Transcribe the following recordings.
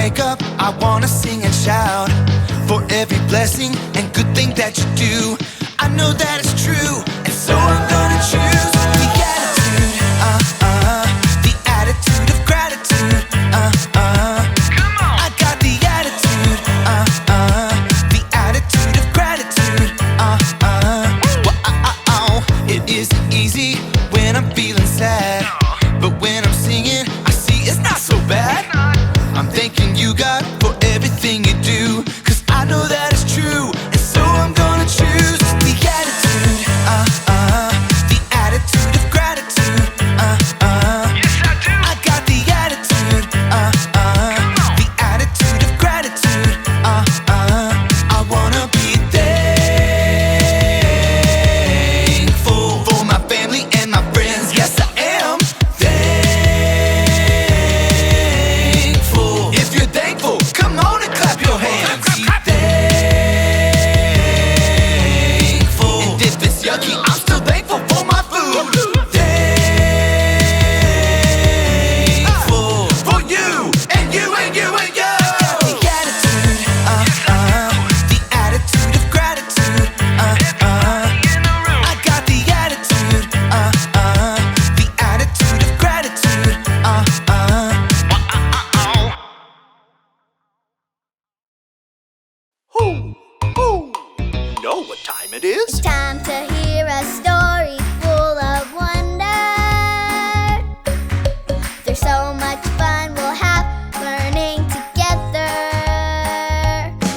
wake up, I wanna sing and shout for every blessing and good thing that you do. I know that it's true, and so I'm gonna choose the attitude, the attitude of gratitude, Come on! I got the attitude, the attitude of gratitude, Well, it isn't easy when I'm feeling sad, but when I'm singing, I see it's not so bad. I'm thanking you, God, for everything you do, 'cause I know that it's true, and so I'm gonna choose the attitude, the attitude of gratitude, Yes, I do! I got the attitude, the attitude of gratitude, I wanna be thankful for my family and my friends. Yes, I am thankful. If you're thankful, come on and clap your hands. Be thankful. And if it's yucky, I'm still thankful for my food. Thankful for you and you and you and you. The attitude, the attitude of gratitude, I got the attitude, the attitude of gratitude, You know what time it is? Time to hear a story full of wonder. There's so much fun we'll have learning together.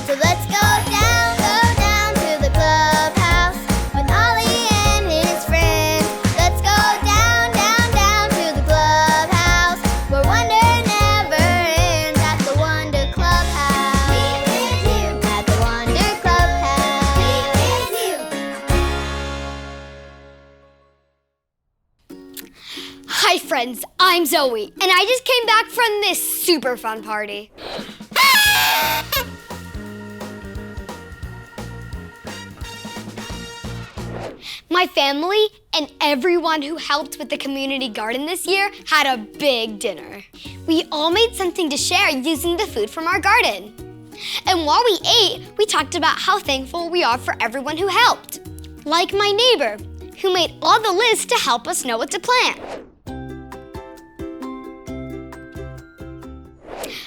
So let's go down to the clubhouse with Ollie and his friends. Let's go down to the clubhouse where wonder never ends at the Wonder Clubhouse. At the Wonder Clubhouse. Hi friends, I'm Zoe, and I just came back from this super fun party. My family and everyone who helped with the community garden this year had a big dinner. We all made something to share using the food from our garden. And while we ate, we talked about how thankful we are for everyone who helped. Like my neighbor, who made all the lists to help us know what to plant.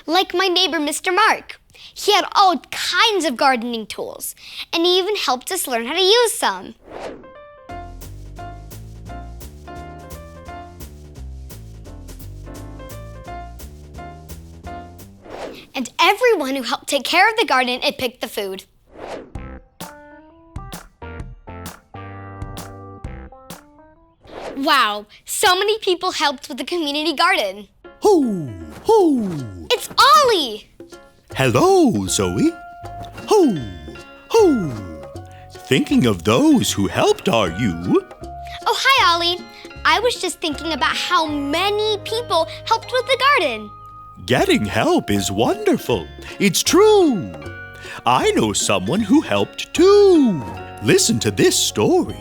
Like my neighbor, Mr. Mark. He had all kinds of gardening tools, and he even helped us learn how to use some. And everyone who helped take care of the garden and pick the food. Wow, so many people helped with the community garden. Ho, ho. It's Ollie! Hello, Zoe. Ho, ho. Thinking of those who helped, are you? Oh, hi, Ollie. I was just thinking about how many people helped with the garden. Getting help is wonderful. It's true. I know someone who helped too. Listen to this story.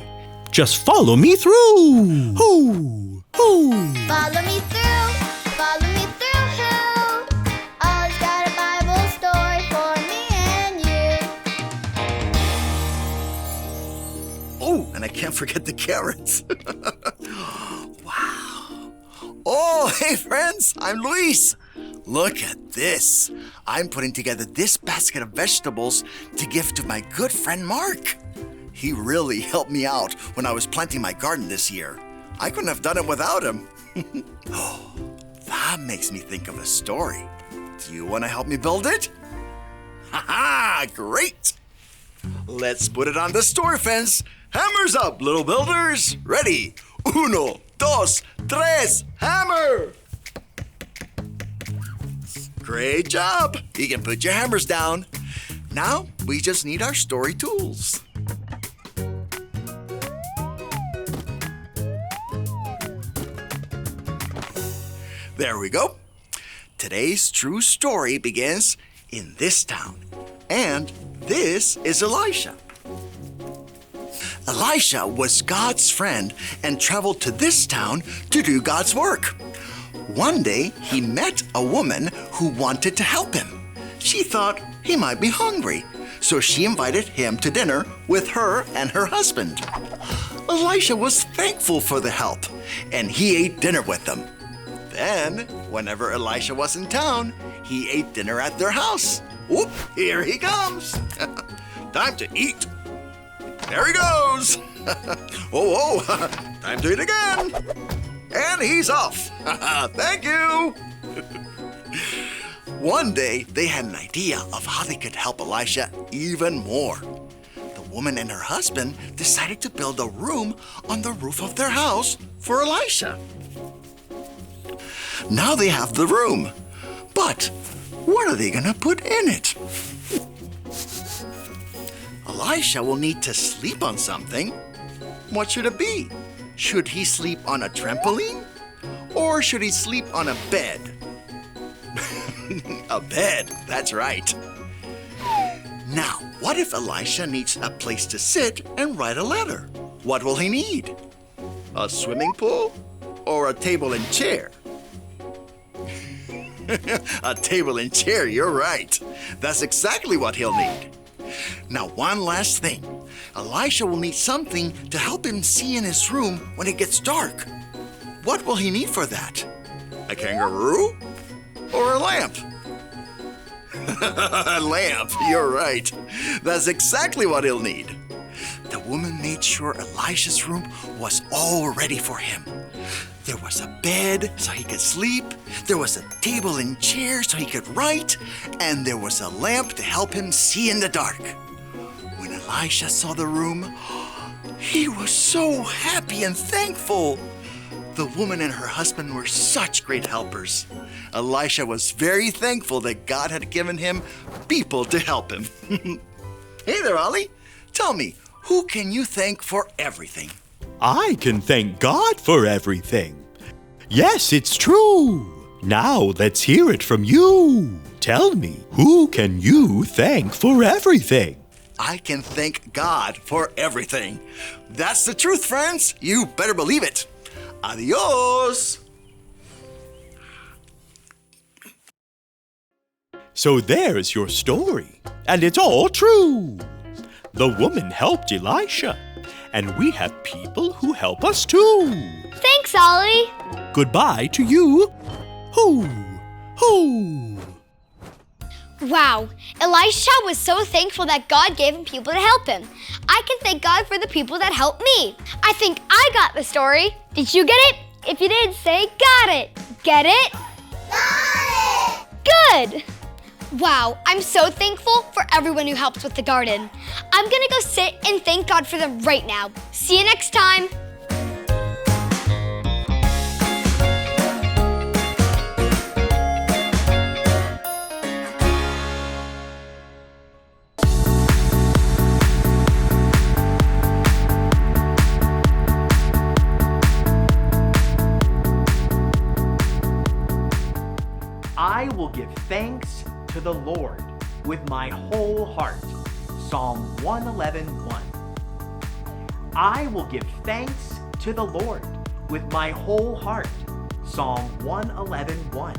Just follow me through. Ho, ho. Follow me through, follow me through, who? Ollie's got a Bible story for me and you. Oh, and I can't forget the carrots. Wow. Oh, hey friends, I'm Luis. Look at this. I'm putting together this basket of vegetables to give to my good friend Mark. He really helped me out when I was planting my garden this year. I couldn't have done it without him. Oh, that makes me think of a story. Do you want to help me build it? Ha-ha! Great! Let's put it on the store fence. Hammers up, little builders. Ready? Uno, dos, tres, hammer! Great job! You can put your hammers down. Now, we just need our story tools. There we go. Today's true story begins in this town. And this is Elisha. Elisha was God's friend and traveled to this town to do God's work. One day, he met a woman who wanted to help him. She thought he might be hungry, so she invited him to dinner with her and her husband. Elisha was thankful for the help, and he ate dinner with them. Then, whenever Elisha was in town, he ate dinner at their house. Whoop, here he comes. Time to eat. There he goes. Oh, time to eat again. And he's off. Thank you. One day, they had an idea of how they could help Elisha even more. The woman and her husband decided to build a room on the roof of their house for Elisha. Now they have the room, but what are they going to put in it? Elisha will need to sleep on something. What should it be? Should he sleep on a trampoline? Or should he sleep on a bed? A bed, that's right. Now, what if Elisha needs a place to sit and write a letter? What will he need? A swimming pool or a table and chair? A table and chair, you're right. That's exactly what he'll need. Now, one last thing. Elisha will need something to help him see in his room when it gets dark. What will he need for that? A kangaroo or a lamp? A lamp, you're right. That's exactly what he'll need. The woman made sure Elisha's room was all ready for him. There was a bed so he could sleep, there was a table and chair so he could write, and there was a lamp to help him see in the dark. When Elisha saw the room, he was so happy and thankful. The woman and her husband were such great helpers. Elisha was very thankful that God had given him people to help him. Hey there, Ollie. Tell me, who can you thank for everything? I can thank God for everything. Yes, it's true. Now let's hear it from you. Tell me, who can you thank for everything? I can thank God for everything. That's the truth, friends. You better believe it. Adios. So there's your story, and it's all true. The woman helped Elisha, and we have people who help us too. Thanks, Ollie. Goodbye to you. Hoo, hoo. Wow, Elisha was so thankful that God gave him people to help him. I can thank God for the people that helped me. I think I got the story. Did you get it? If you did, say got it. Get it? Got it! Good. Wow, I'm so thankful for everyone who helps with the garden. I'm gonna go sit and thank God for them right now. See you next time. I will give thanks to the Lord with my whole heart. Psalm 111:1. I will give thanks to the Lord with my whole heart. Psalm 111:1.